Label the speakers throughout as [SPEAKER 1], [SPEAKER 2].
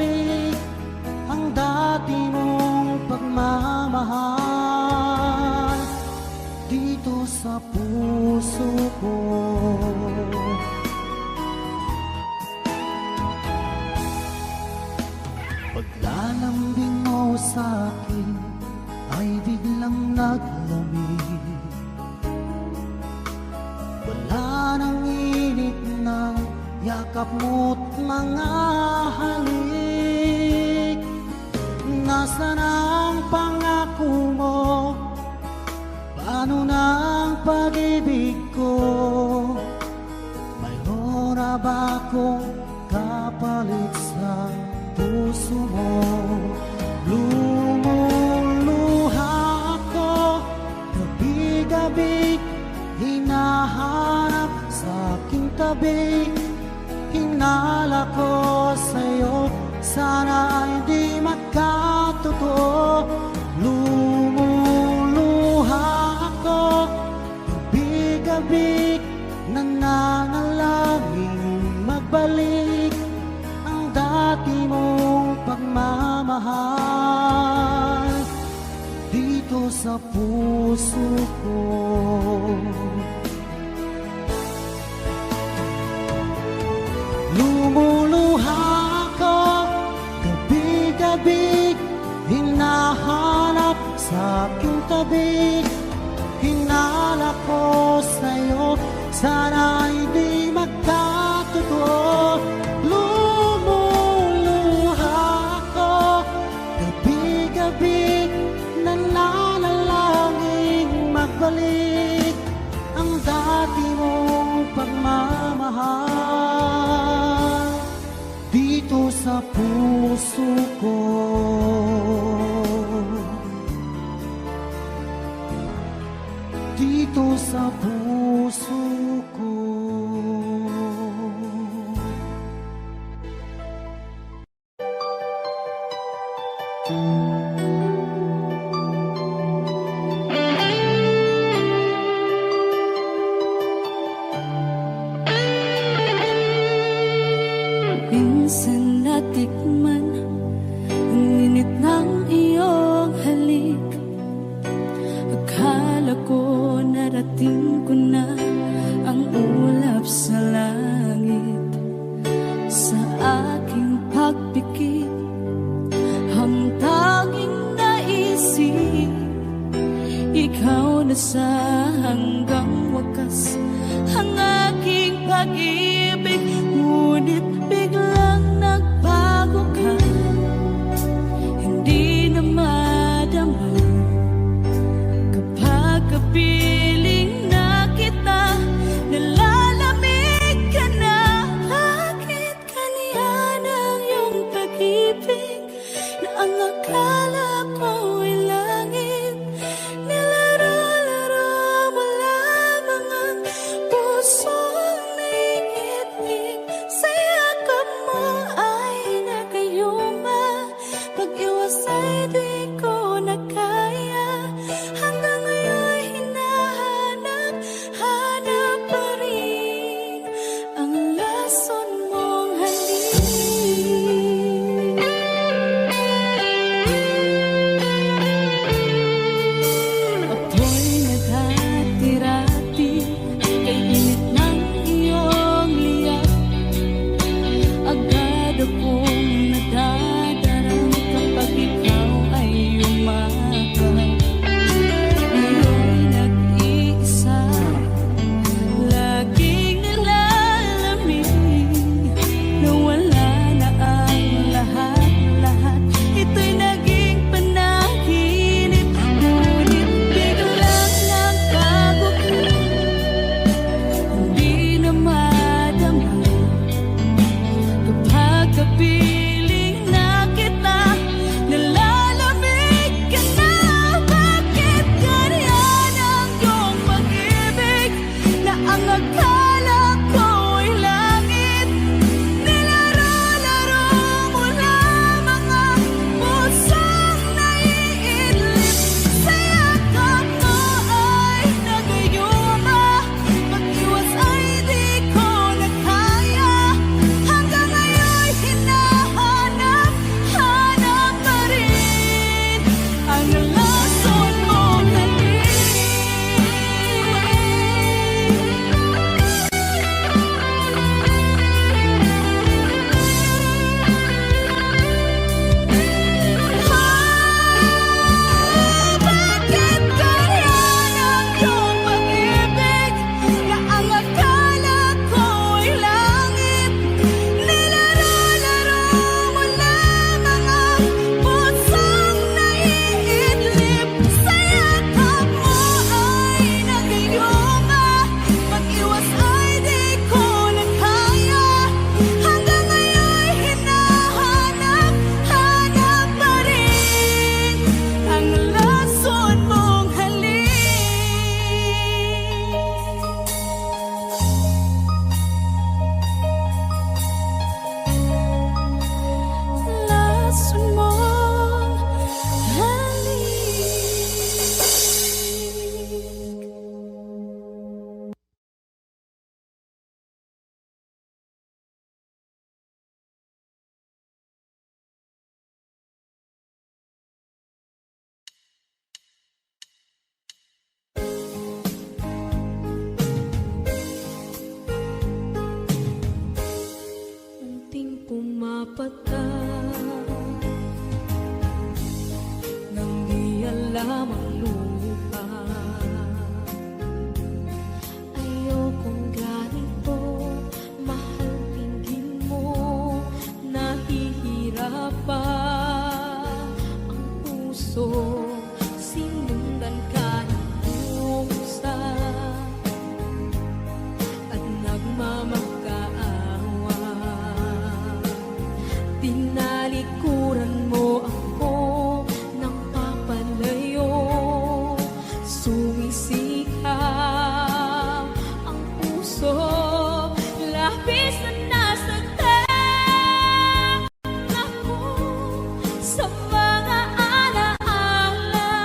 [SPEAKER 1] magbalik ang dati mong pagmamahal dito sa puso ko. Paglalambing mo sa'kin ay biglang naglamig. Wala nang init ng yakap mo't mga halik. Nasaan ang pangako mo? Paano na ang pag-ibig ko? Mayroon na ba akong kapalit sa puso mo? Lumuluha ako gabi-gabi, hinahanap sa aking tabi. Hinala ko sa'yo, sana ay di magkatotoo. Lumuluha ako gabi-gabi, nananalangin magbalik ang dati mong pagmamahal dito sa puso ko. Lumuluha ako gabi-gabi, hinahanap sa aking tabi. Hinala ko sa'yo, sana ay di magkatotoo. Lumuluha ako gabi-gabi, nananalangin magbalik ang dati mong pagmamahal dito sa puso ko. Dito sa puso ko.
[SPEAKER 2] Minsan natikman ang init ng iyong halik. Akala ko narating ko na ang ulap sa langit. Sa aking pagpikit, ang tanging naisip, ikaw na sa hanggang wakas ang aking pag-ibig. Ngunit biglang nagbago ka, hindi na madama kapag kapiling na kita. Nalalamig ka na, bakit kaniya ng iyong pag-ibig na ang akala ko ay langit? Nilaro-laro mo lamang ang pusong naingit. lamang lupa. Ayokong ganito, mahal, tingin mo, nahihirapan ang puso. Sinundan ka ng pusa at nagmamakaawa. Tinalikuran mo ako ng papalayo, sumisikap ang puso, labis na nasaktan ako sa mga alaala.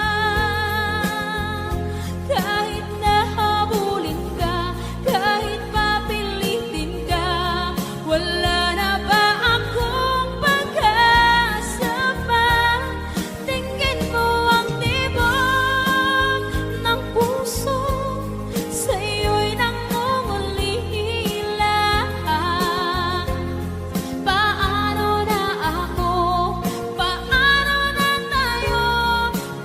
[SPEAKER 2] Kahit nahabulin ka, kahit papilitin ka, wala na ba akong pag-asa pa? Tingin mo ang tibok ng puso, sa'yo'y nangungulila. Paano na ako? Paano na tayo?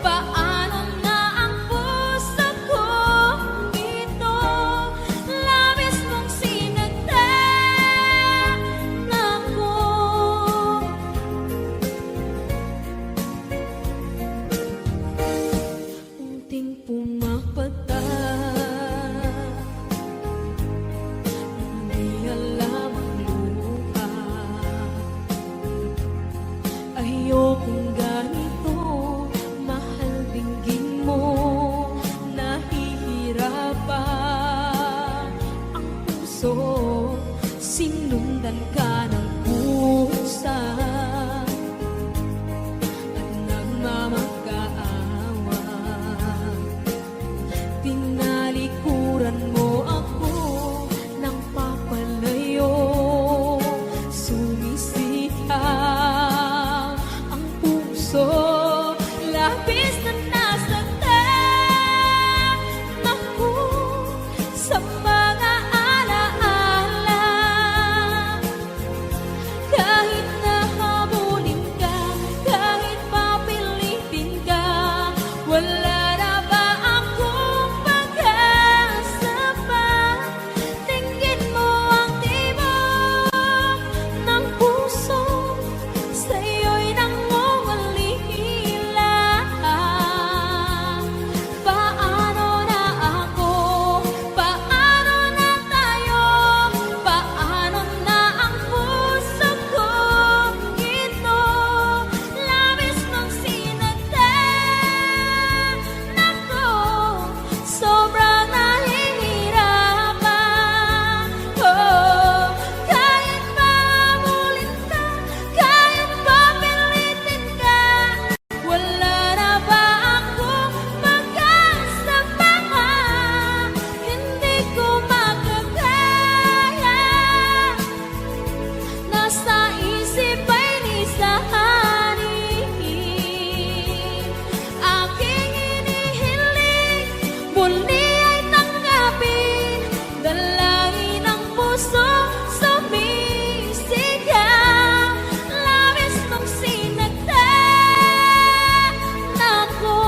[SPEAKER 2] Paano na ang puso kong ito? Labis mong sinagtan ako. Unting pumapata, hindi alam ang luha. Ayokong ganito, mahal, dinggin mo, nahihirapan ang puso. Sinundan ka ng pusa at nagmamakaawa. Tinalikuran mo ako ng papalayo, sumisikap ang puso, labis na nasaktan ako sa mga alaala. Kahit nahabulin ka, kahit papilitin ka, wala na ba akong pag-asa pa? Tingin mo ang tibok ng puso, sa'yo'y nangungulila. Paano na ako? Paano na tayo? Paano na ang puso kong ito? Labis mong sinagtan ako, sobrang nahihirapan. Oh, kahit mahabulin ka, kahit papilitin ka, wala na ba akong pag-asa pa? Hindi ko makakaya, nasa isip ay lisanin. Aking inihiling, muli ay tanggapin, dalangin ang puso, sumisigaw. Labis mong sinagtan ako.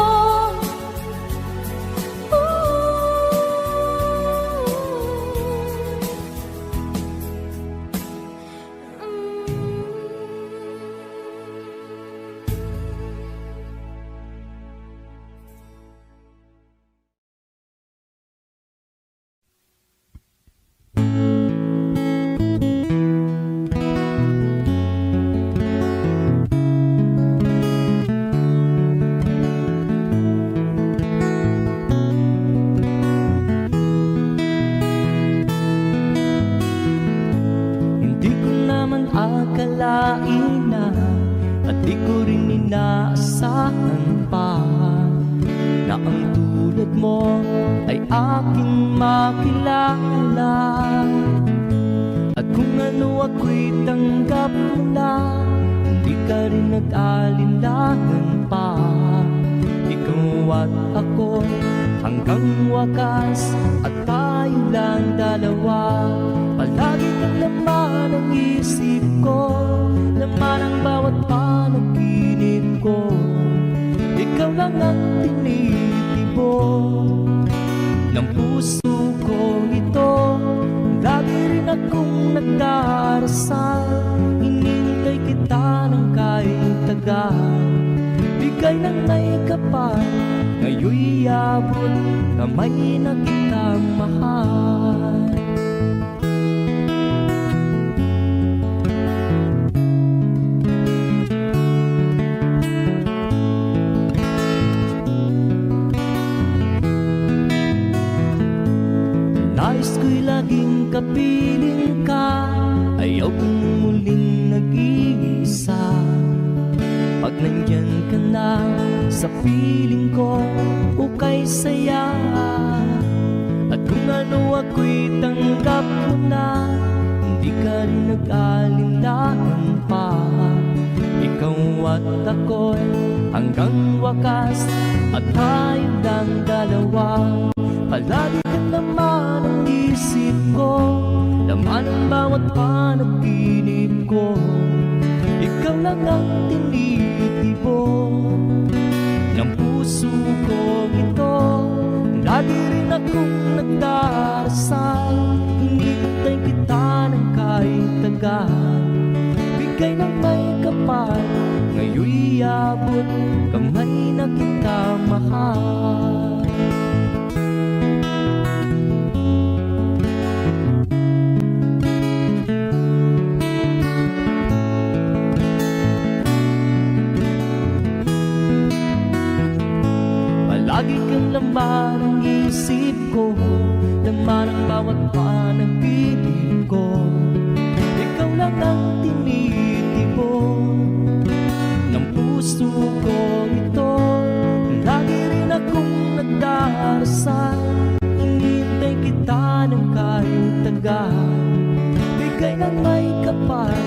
[SPEAKER 1] Hindi ko naman akalain na, at di ko rin inaasahan pa, na ang tulad mo ay aking makilala. At kung ano ako'y tanggap mo na, hindi ka rin nag-alinlangan pa. Ikaw at ako hanggang wakas, at tayo lang dalawa. Palagi kang laman ng isip ko, laman ang bawat panaginip ko. Ikaw lang ang ng puso ko ito. Lagi rin akong nagdarasal, hinintay kita ng kahit tagal. Bigay ng may kapal, ngayon'y abot kamay na kitang mahal. Nais ko'y laging kapiling ka, ayaw kong muling nag-iisa. Pag nandyan ka na sa piling ko, ukay saya. At kung ano ako'y tanggap mo na, hindi ka rin nag-alinlangan pa. Ikaw at ako'y hanggang wakas, at tayo lang dalawa. Palagi ka naman ang isip ko, laman ang bawat panaginip ko. Ikaw lang ang tinitibok ng puso ko ito. Lagi rin akong nagdarasal, hinintay kita ng kahit tagal. Bigay ng may kapal, ngayon'y abot kamay na kita mahal. Lagi kang laman ang isip ko, laman ang bawat panaginip ko. Ikaw lang ang tinitibok ng puso ko ito. Lagi rin akong nagdarasal, hinintay kita ng kahit tagal. Bigay ng may kapal,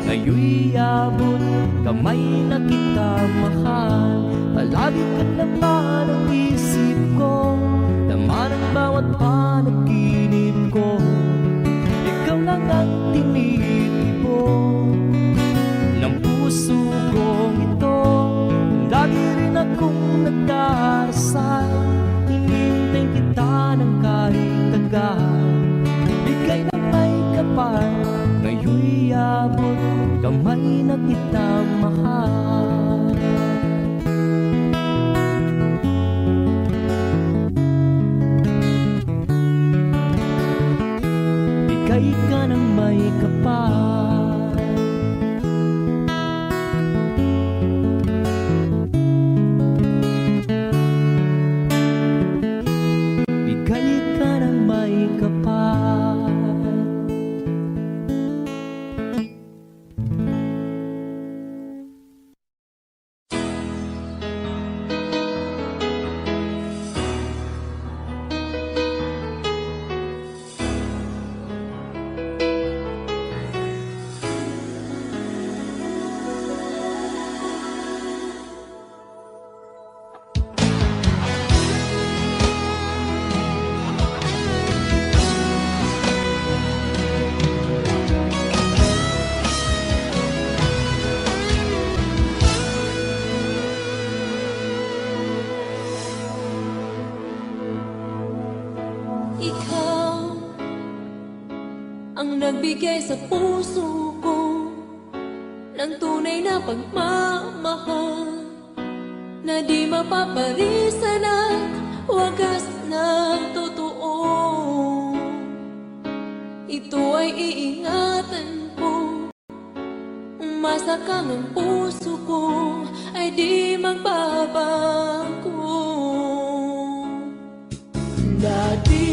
[SPEAKER 1] ngayon'y abot kamay na kita mahal. Palagi ka naman ang isip ko, laman ang bawat panaginip ko. Ikaw lang ang tinitibok ng puso ko ito. Lagi rin akong nagdarasal, hinintay kita ng kahit tagal. Bigay ng may kapal, ngayon'y abot kamay na kita mahal. Bigay ka ng may kapal, bigay ka ng may kapal.
[SPEAKER 2] Ang nagbigay sa puso ko ng tunay na pagmamahal, na di mapaparisan at wagas na totoo. Ito ay iingatan ko, masakang ang puso ko ay di magbabago. Dati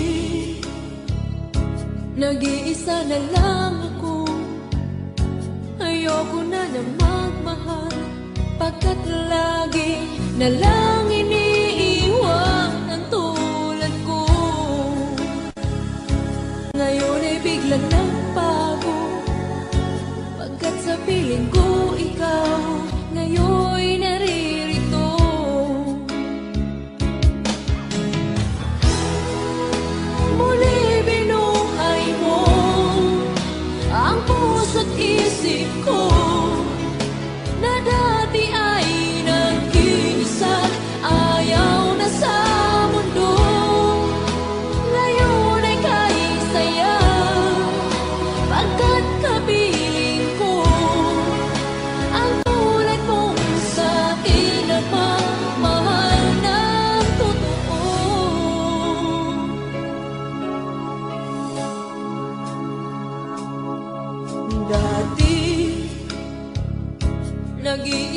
[SPEAKER 2] nag-iisa na lang ako, ayoko na magmahal, pagkat lagi na lang iniiwan ang tulad ko. Ngayon ay biglang nagbago, pagkat sa piling ko ikaw ngayon'y naririto. Muli puso't isip ko na dati ay nag-iisa,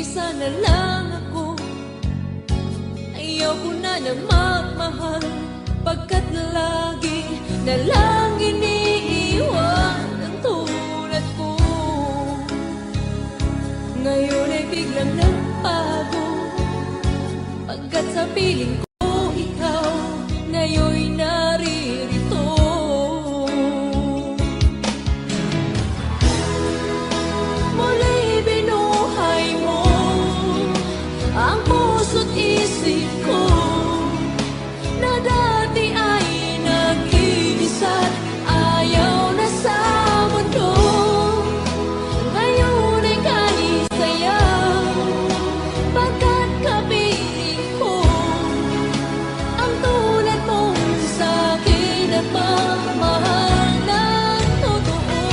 [SPEAKER 2] mag-isa na lang ako. Ayaw ko na na magmahal, pagkat lagi na lang iniiwan ang tulad ko. Ngayon ay biglang nagbago, pagkat sa piling ko ikaw ngayon'y naririto. Muli binuhay mo ang puso't isip ko, na dati ay nag-iisa't ayaw na sa mundo. Ngayon ay kahit sayaw, pagkat kapiling ko ang tulad mo sa'kin at magmahal ng totoo.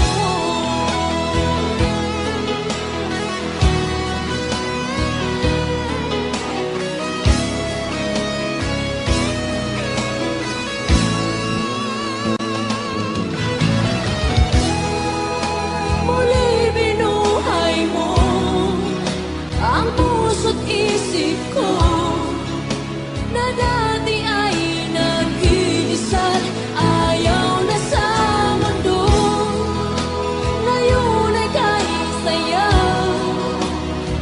[SPEAKER 2] Muli binuhay mo ang puso't isip ko, na dati ay nag-iisa't ayaw na sa mundo. Ngayon ay kahit sayaw,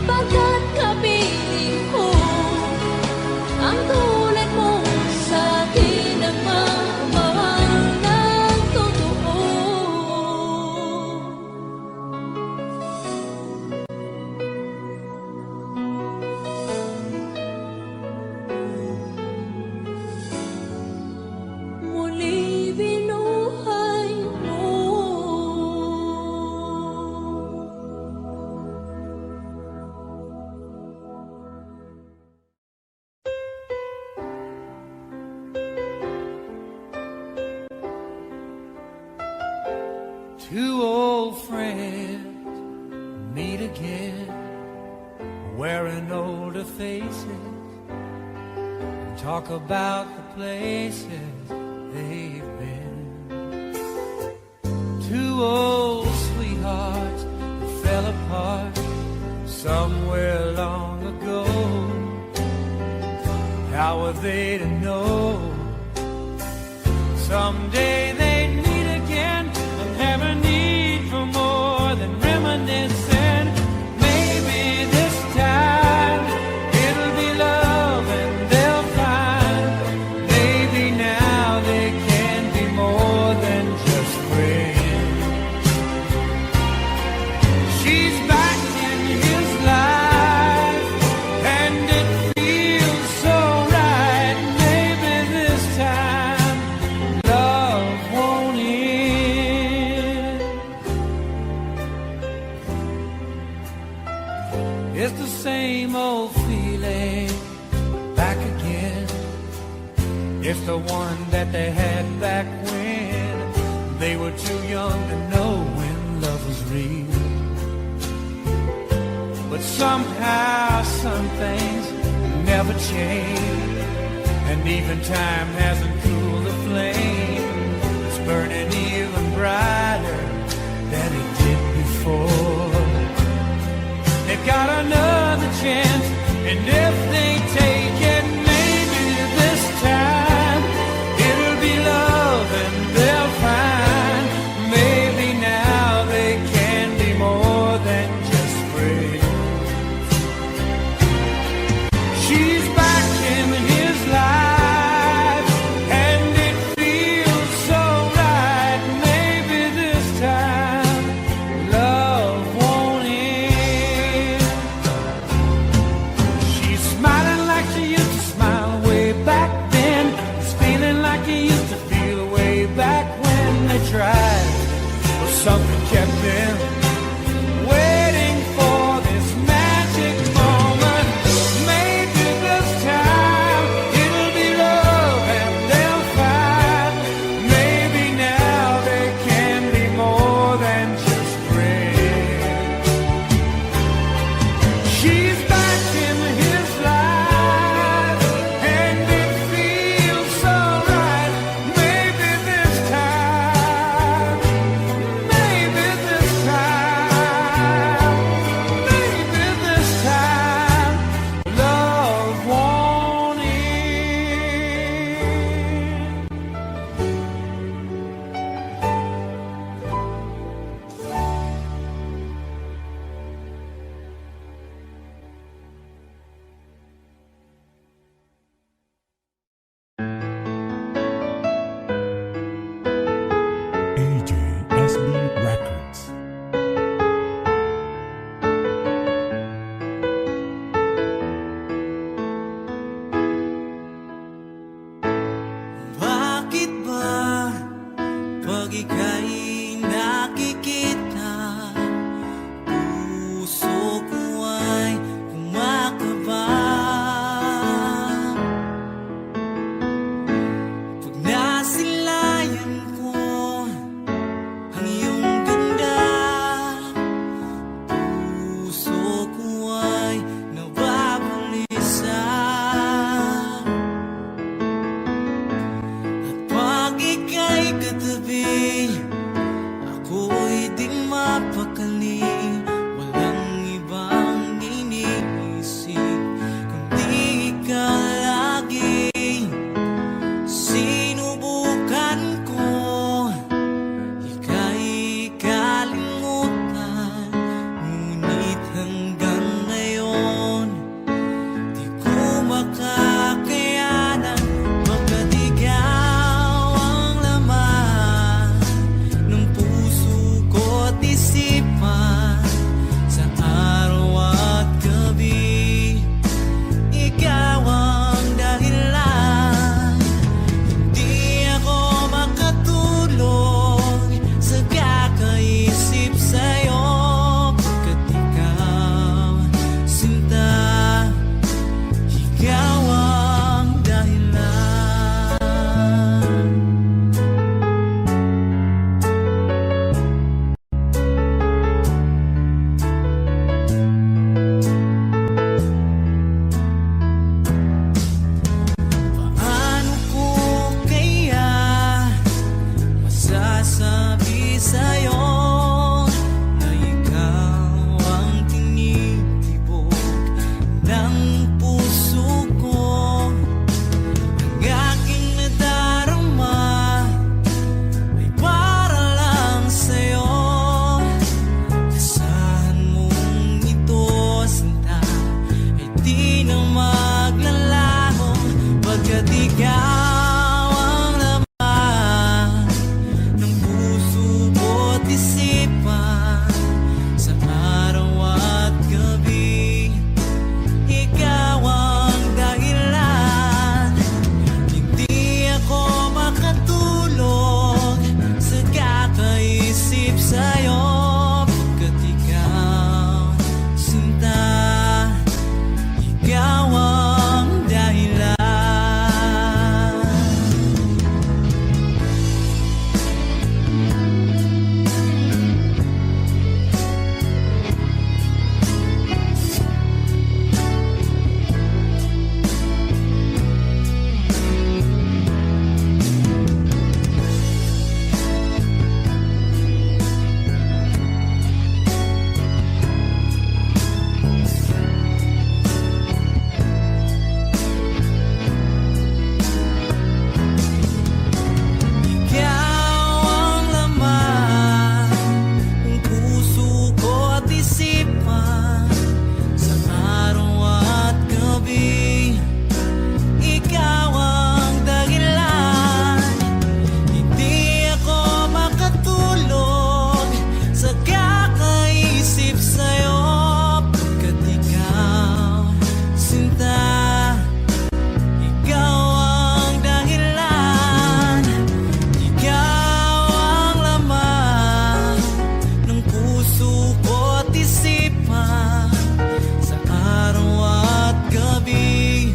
[SPEAKER 2] pagkat kapiling ko ang tulad mo sa'kin ang magmahal ng totoo. Muli binuhay mo.
[SPEAKER 1] Two old friends meet again, wearing older faces, and talk about the places they've been. Two old sweethearts who fell apart somewhere long ago. How were they to know someday they'd meet again and have a need for more than reminiscing? Maybe this time it'll be love and they'll find. Maybe now they can be more than just friends. She's back in his life and it feels so right. Maybe this time love won't end. It's the same old feeling back again. It's the one that they had back when they were too young to know when love was real. But somehow some things never change, and even time hasn't cooled the flame. It's burning even brighter than it did before. They've got another chance, and if they take it, maybe this time it'll be love and they'll find. Maybe now they can be more than just friends. She's back in his life and it feels so right. Maybe this time love won't end. She's smiling like
[SPEAKER 3] kang maglalahong pagkat ikaw ang laman ng puso ko't isipan sa araw at gabi. Ikaw ang dahilan, hindi ako makatulog sa kakaisip sa'yo. Pagkat ikaw, sinta, ikaw ang dahilan. Ikaw ang laman ng puso ko at isipan sa araw at gabi. Ikaw ang dahilan, hindi ako makatulog sa kakaisip sa'yo. Pagkat ikaw, sinta, ikaw ang dahilan. Ikaw ang laman ng puso ko't isipan sa araw at gabi.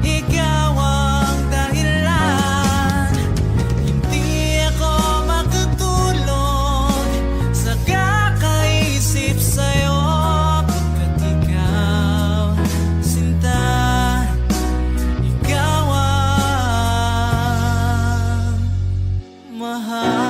[SPEAKER 3] Ikaw ang dahilan, hindi ako makatulog sa kakaisip sa'yo. Pagkat ikaw, sinta, ikaw ang mahal.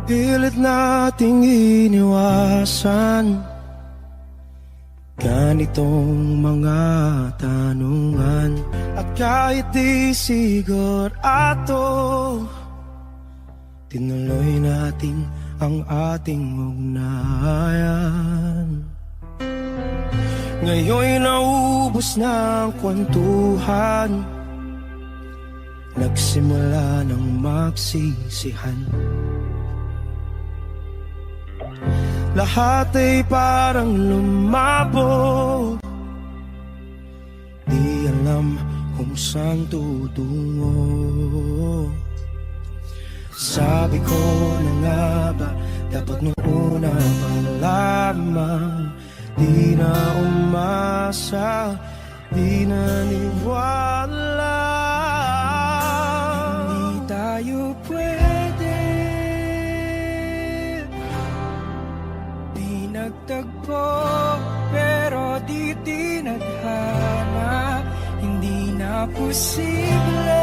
[SPEAKER 4] Pilit nating iniwasan ganitong mga tanungan. At kahit di sigurado, tinuloy natin ang ating ugnayan. Ngayon'y naubos na ang kwentuhan, nagsimula ng magsisihan. Lahat ay parang lumabo, di alam kung saan tutungo. Sabi ko na nga ba, dapat nung una pa lamang, di na umasa, di naniwala. Hindi tayo pwede, di nagtagpo, pero di tinadhana. Hindi na posible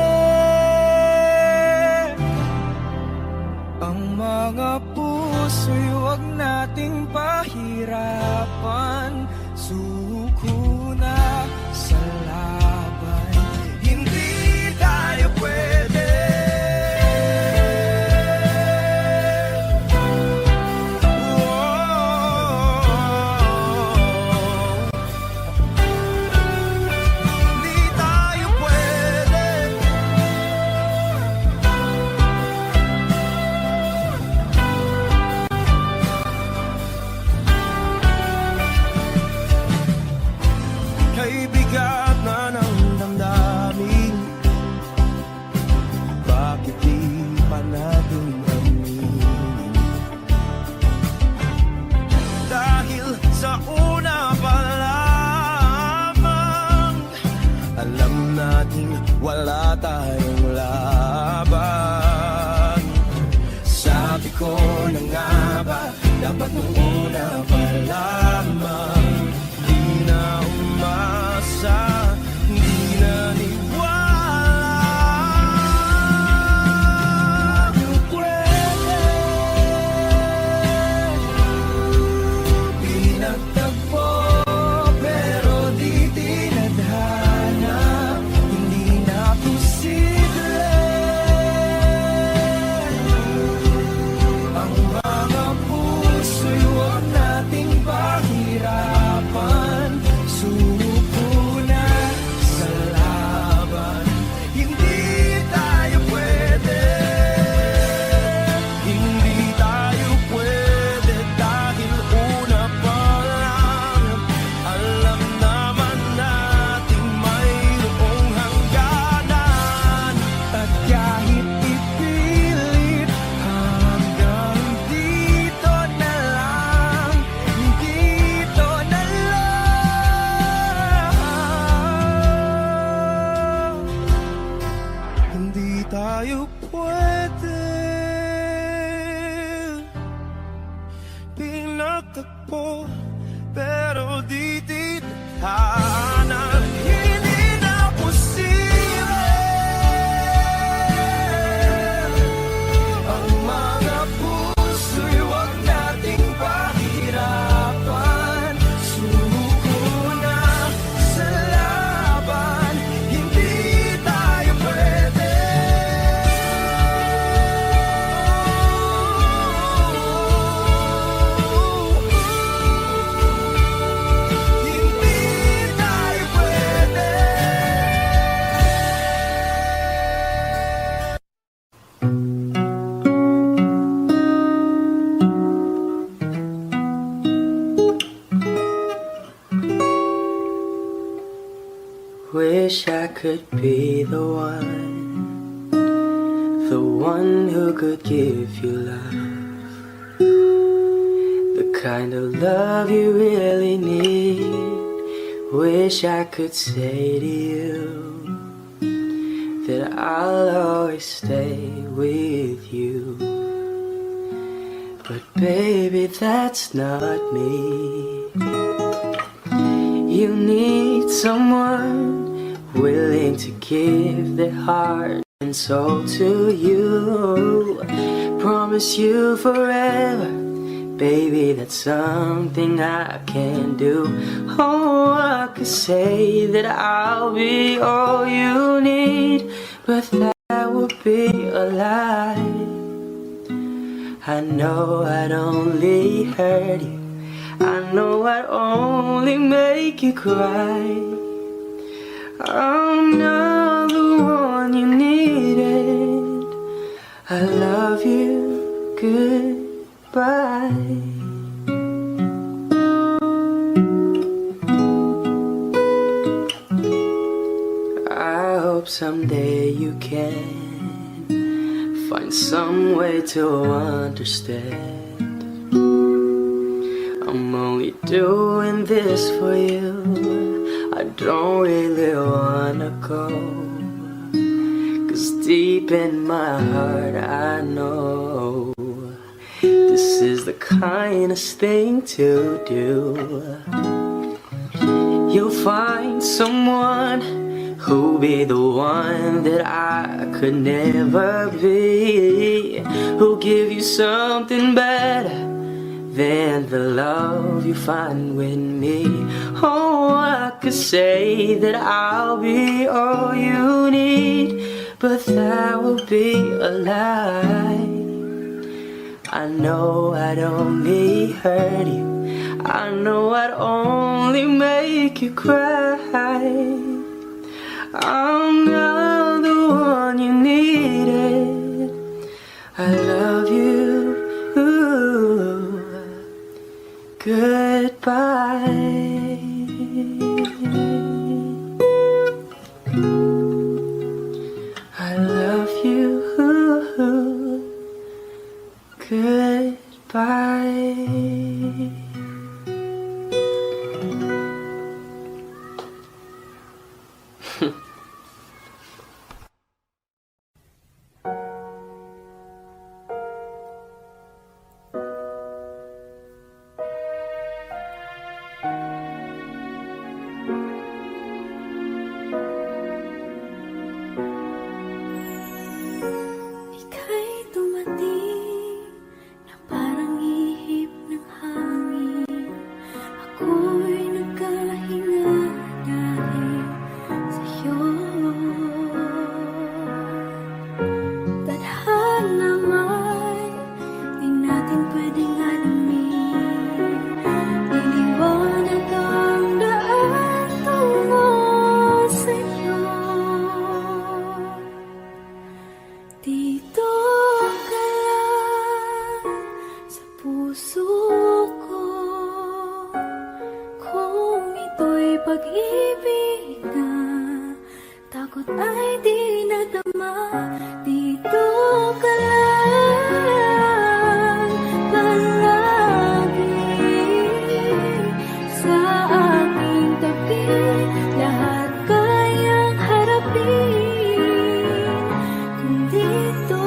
[SPEAKER 4] ang mga puso'y huwag nating pahirapan. Suko na sa laban, hindi tayo pwede. Hindi tayo pwede. Kay bigat na ng damdamin, bakit di pa natin aminin? Dahil sa una pa lamang, alam natin wala tayong laban. Sabi ko na nga ba, dapat nung una pa lamang, po, pero di tithanan. Hindi na posible ang mga puso'y huwag nating pahirapan. Sumuko na sa laban, hindi tayo pwede. Hindi tayo pwede.
[SPEAKER 3] Wish I could be the one who could give you love, the kind of love you really need. Wish I could say to you that I'll always stay with you. But baby, that's not me. You need someone willing to give their heart and soul to you. Promise you forever, baby, that's something I can do. Oh, I could say that I'll be all you need, but that would be a lie. I know I'd only hurt you, I know I'd only make you cry. I'm not the one you needed. I love you, goodbye. I hope someday you can find some way to understand. I'm only doing this for you, I don't really wanna go. 'Cause deep in my heart I know this is the kindest thing to do. You'll find someone who'll be the one that I could never be, who'll give you something better than the love you find with me. Oh, I could say that I'll be all you need, but that would be a lie. I know I'd only hurt you, I know I'd only make you cry. I'm not the one you needed. I love you. Goodbye. I love you. Goodbye.
[SPEAKER 2] Ika'y dumating na parang ihip ng hangin. Ako'y nagkahinga dahil sa'yo. Tadhana man, di natin pwedeng alamin. Liliwanag ang daan tungo sa'yo. Dito ka lang sa puso ko. Kung ito'y pag-ibig na takot ay di nadama. Dito ka lang palagi sa aking tabi. Lahat kayang harapin kung dito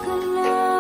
[SPEAKER 2] ka lang.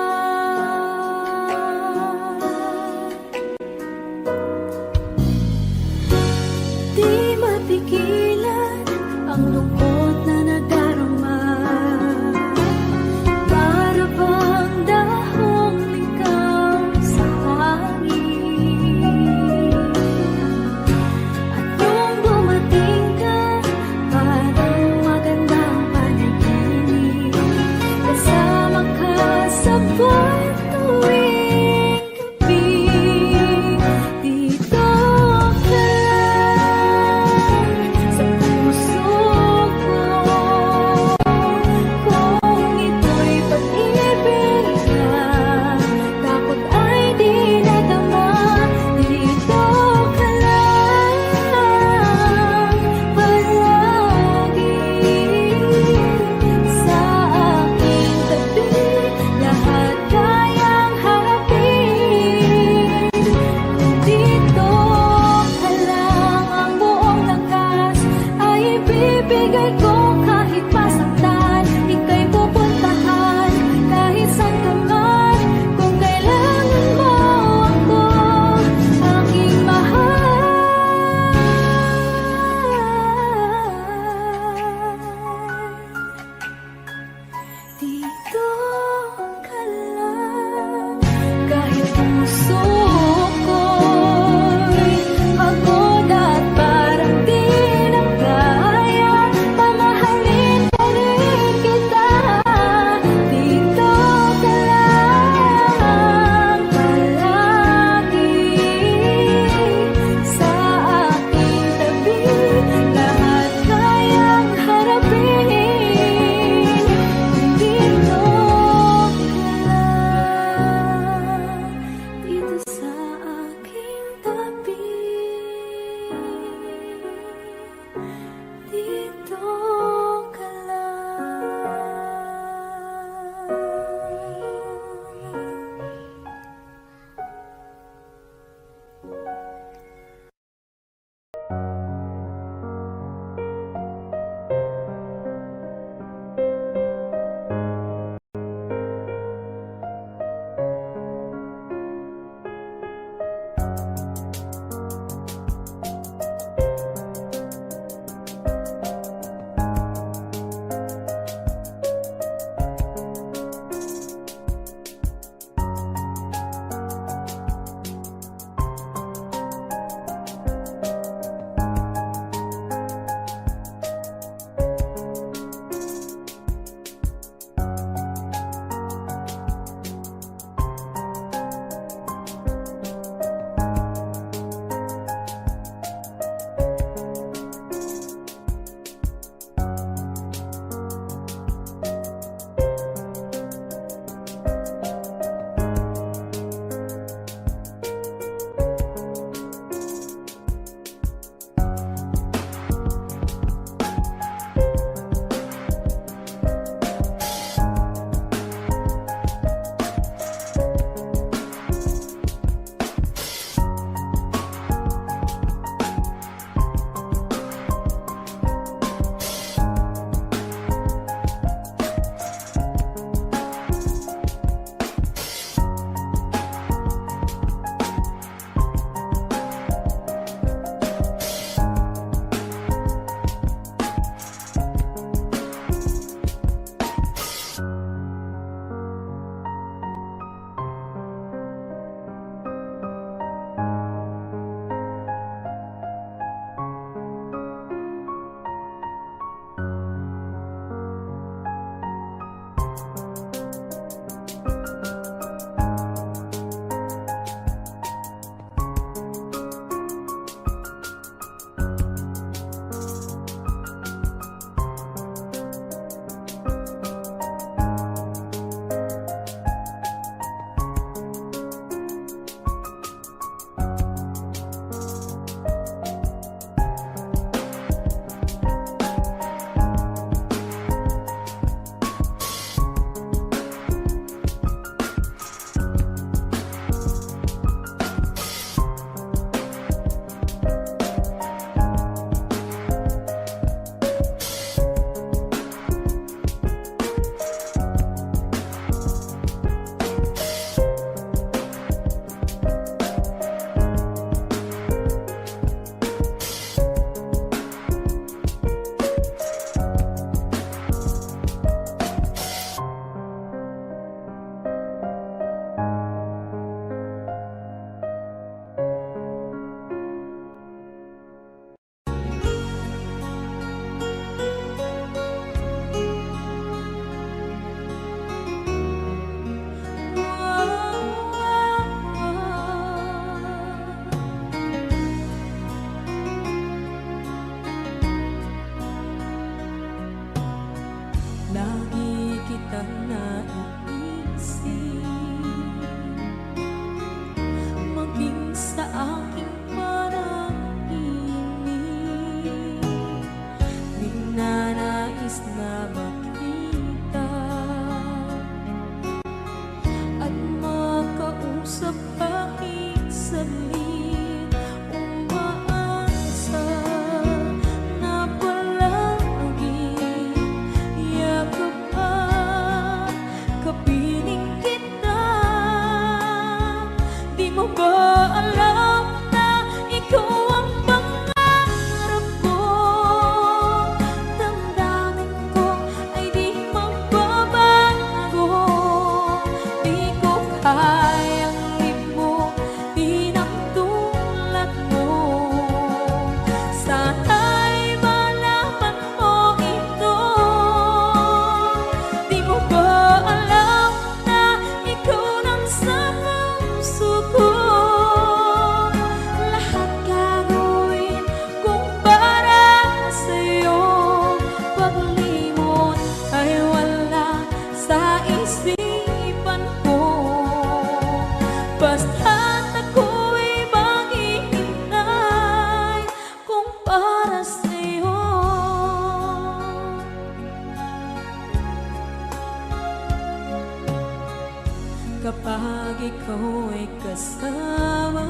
[SPEAKER 2] kasama.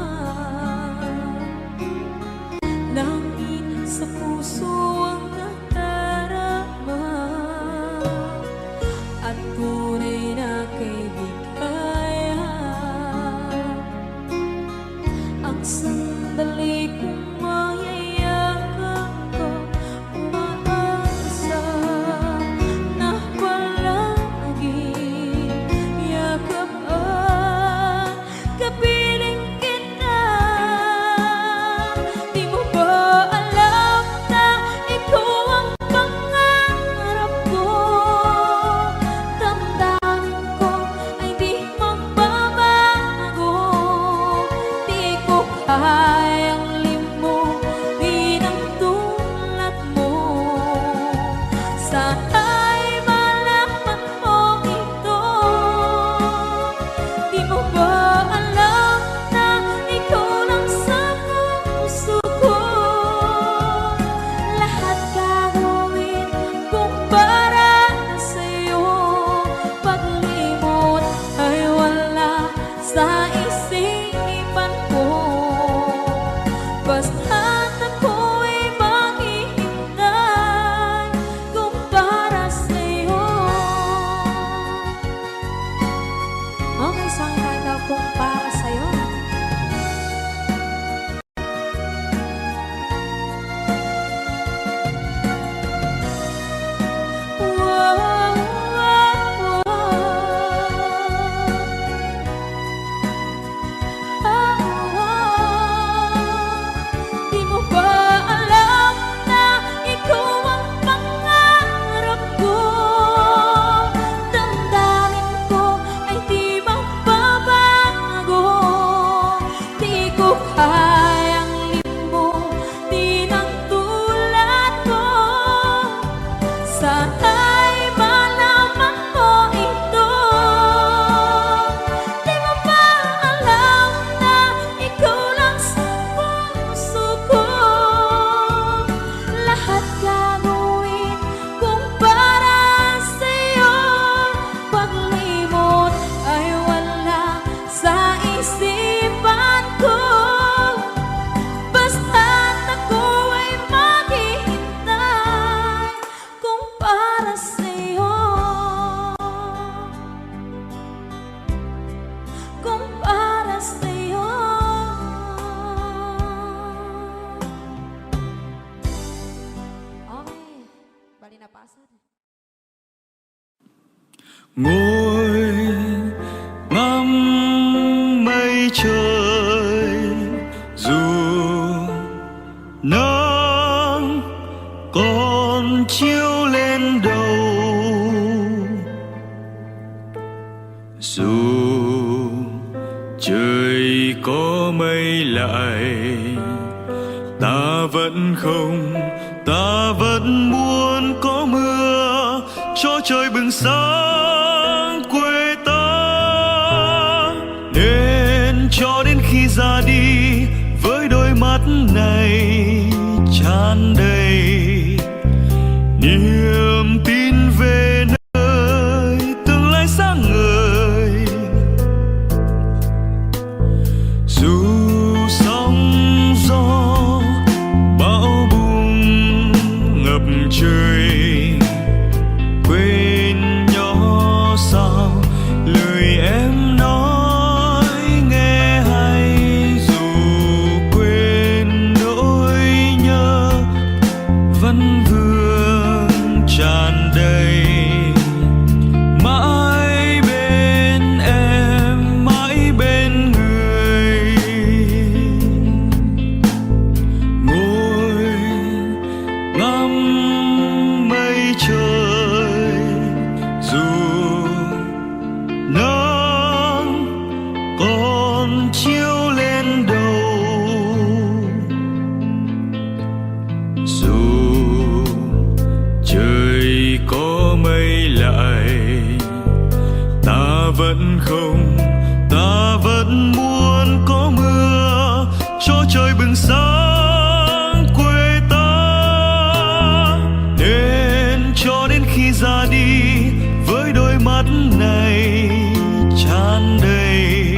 [SPEAKER 2] Langit sa puso ang nadarama, at tunay na kaibigan. Ang sandali kong mayayakap ko, umaasa na palagi yakap at kapiling kita. Di mo ba alam na ikaw ang pangarap ko? Damdamin ko ay di magbabago. Di ko kayang limutin ang tulad mo. Sana'y malaman mo ito. Di mo ba alam na ikaw lang sa puso ko? Lahat gagawin kung para sa'yo. Paglimot ay wala sa isipan ko. Basta't ako'y maghihintay kung para sa'yo. Okay, saan tayo kung para sa'yo? Di mo ba alam na ikaw ang pangarap ko? Damdamin ko ay di magbabago. Di ko kayang limutin ang tulad ko. Sana'y malaman mo ito. Di mo ba alam na ikaw lang sa puso ko? Lahat gagawin kung para sa'yo. Paglimot ay wala sa isipan ko. Basta't ako ay maghihintay kung para sa'yo. Kung para sa'yo. Okay, bali na pasan.
[SPEAKER 1] Ngồi ngắm mây trời, dù nắng còn chiếu lên đầu, dù trời có mây lại, ta vẫn không, ta vẫn muốn có mưa cho trời bừng sáng quê ta. Nên cho đến khi ra đi với đôi mắt này tràn đầy niềm tin về nơi tương lai sáng ngời. Dù sóng gió bão bùng ngập trời, quên nhỏ sao lời em nói nghe hay. Dù quên nỗi nhớ vẫn vương tràn đầy, mãi bên em, mãi bên người. Ngồi ngắm mây trời, dù nắng còn chiếu lên đầu, dù trời có mây lại, ta vẫn không, ta vẫn muốn có mưa cho trời bừng sáng quê ta. Nên cho đến khi ra đi với đôi mắt này tràn đầy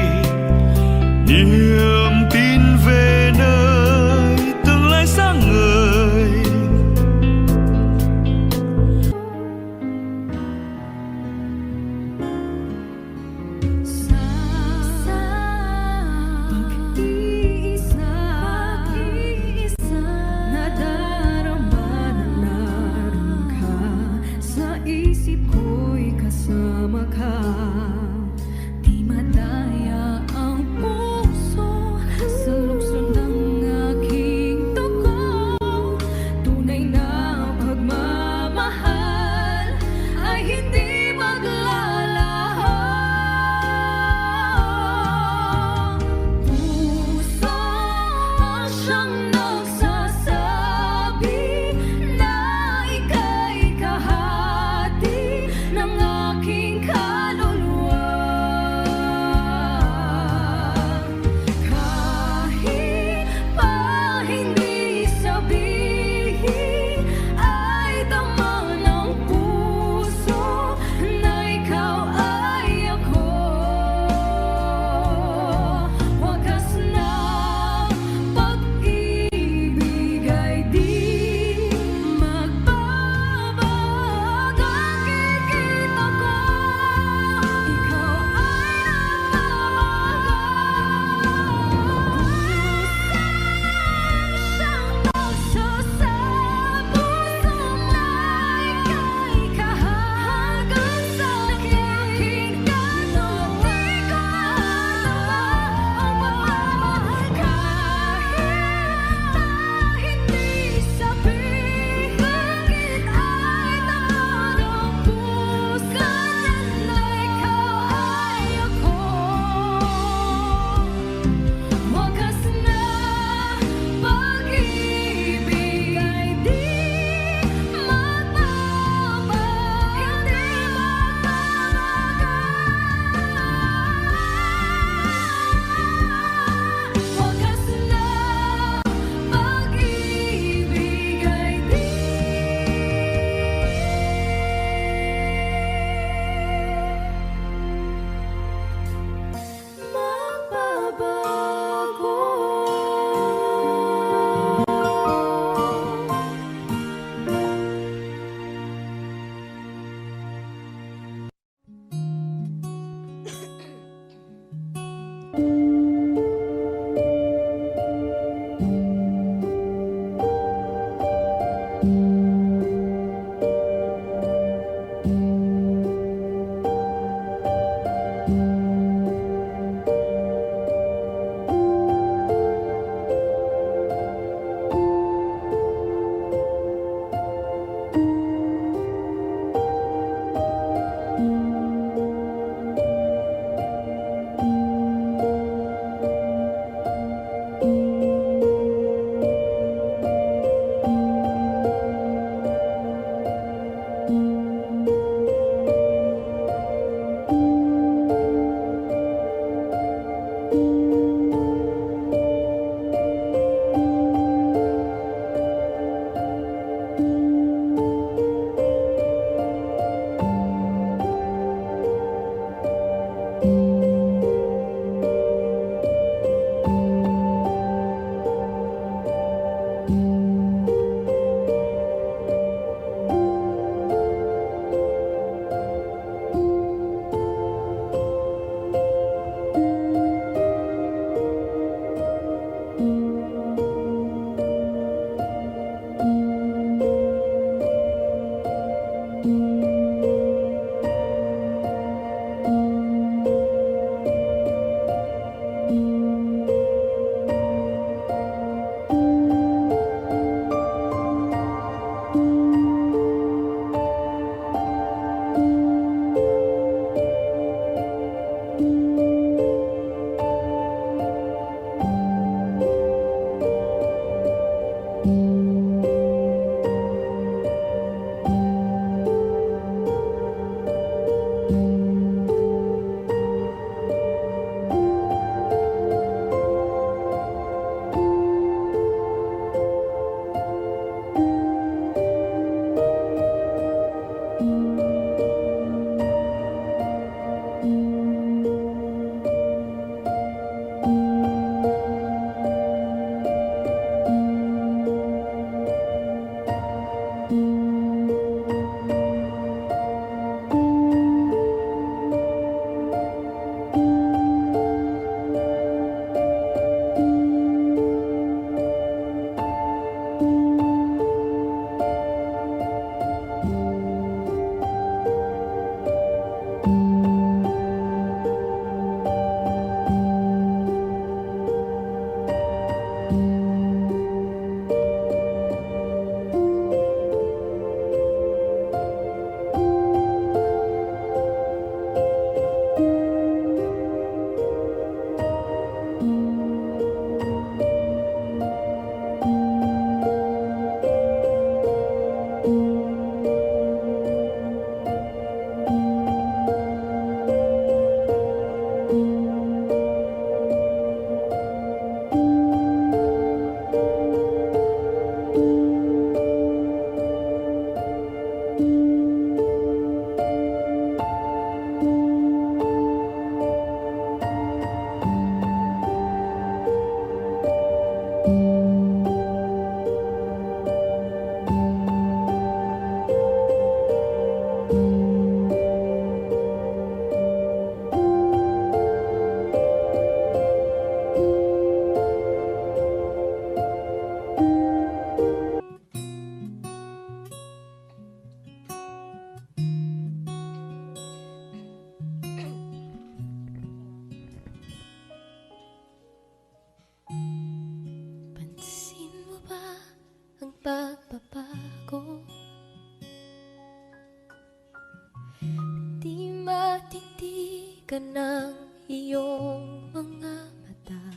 [SPEAKER 2] ka ng iyong mga mata,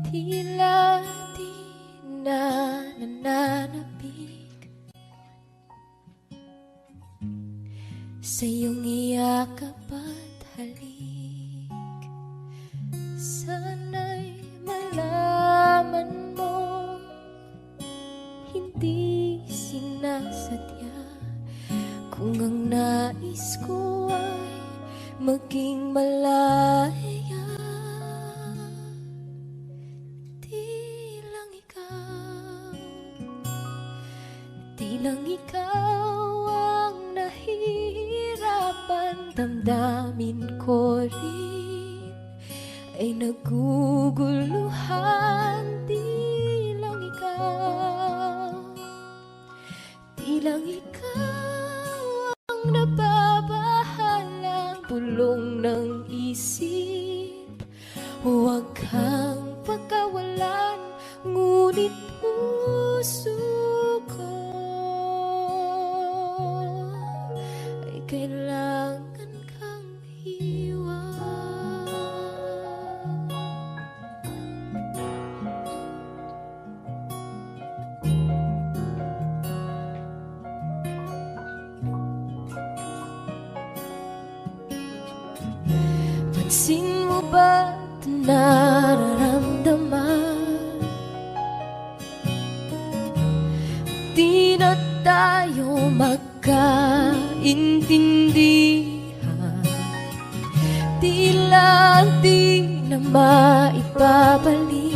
[SPEAKER 2] tila di na nananabik sa iyong iyakap at halik. Sana'y malaman mo, hindi sinasadya, kung ang nais ko ay maging malaya. Di lang ikaw ang nahihirapan, damdamin ko rin ay naguguluhan. Di lang ikaw ang nababahalang bulong ng isip. Huwag kang pagkawalan, ngunit puso ko ay kailangan kang iwan. Pansin mo ba't nararamdaman? Di na tayo magkaintindihan, tila di na maibabalik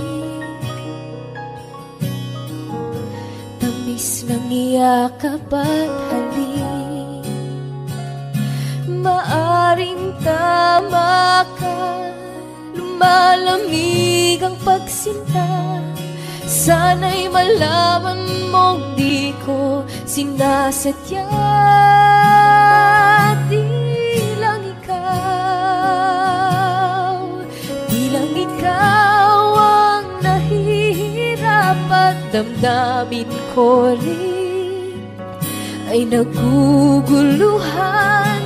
[SPEAKER 2] tamis ng iyakap at halik. Maaring tama ka, lumalamig ang pagsinta. Sana'y malaman mong di ko sinasadya. Di lang ikaw ang nahihirapan, damdamin ko rin ay naguguluhan.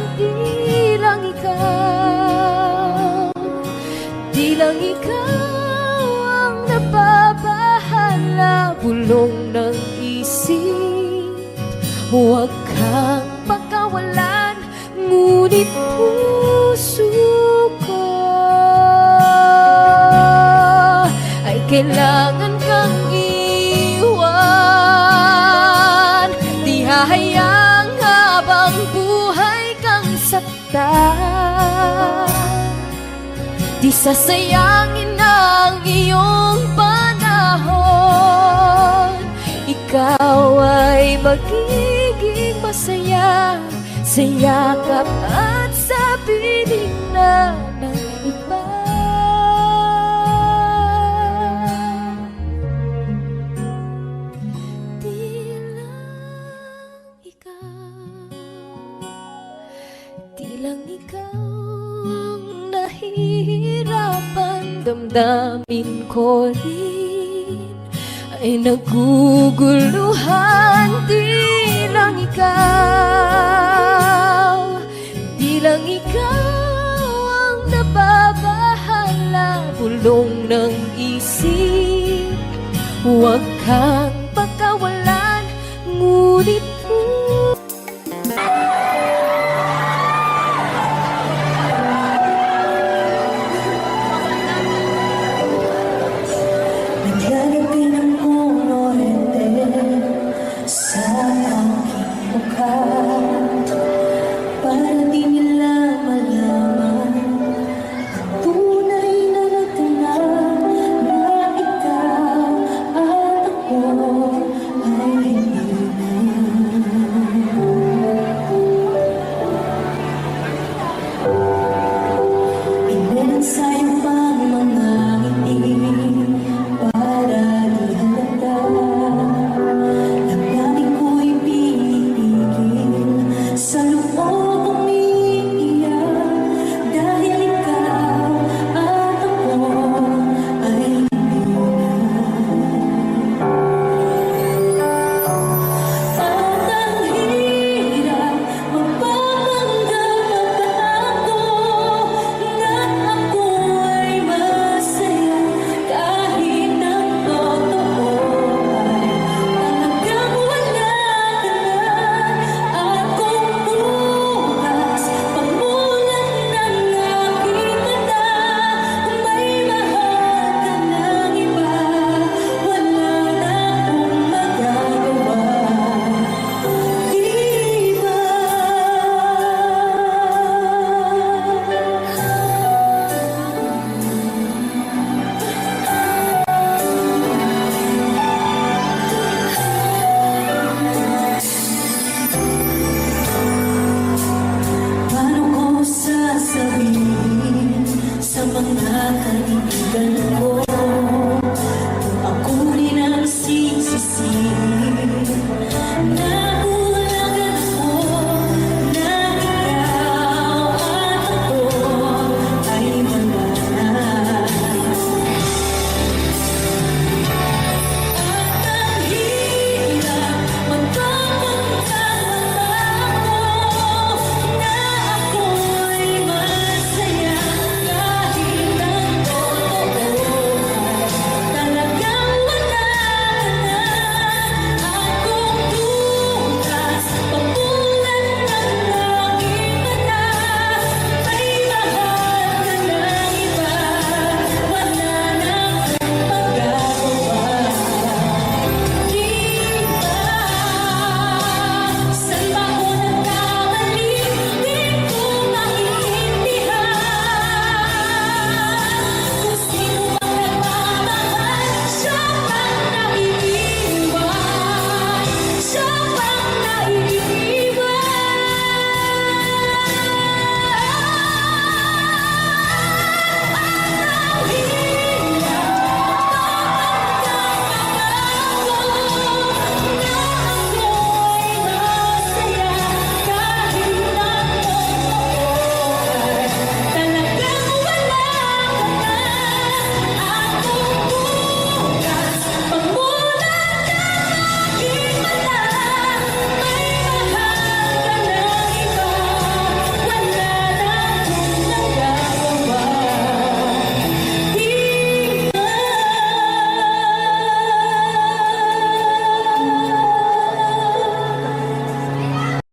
[SPEAKER 2] Di lang ikaw ang nababahala, bulong ng isip. Huwag kang pagkawalan, ngunit puso ko ay kailangan kang iwan. Di hahayang habang buhay kang saktan, di sasayangin ang iyong panahon. Ikaw ay magiging masaya sa yakap at sa piling na ng iba. Di lang ikaw ang nahihirapan, damdamin ko rin ay naguguluhan. Di lang ikaw ang nababahala, bulong ng isip. Huwag kang pagkawalan, ngunit
[SPEAKER 5] Nangyari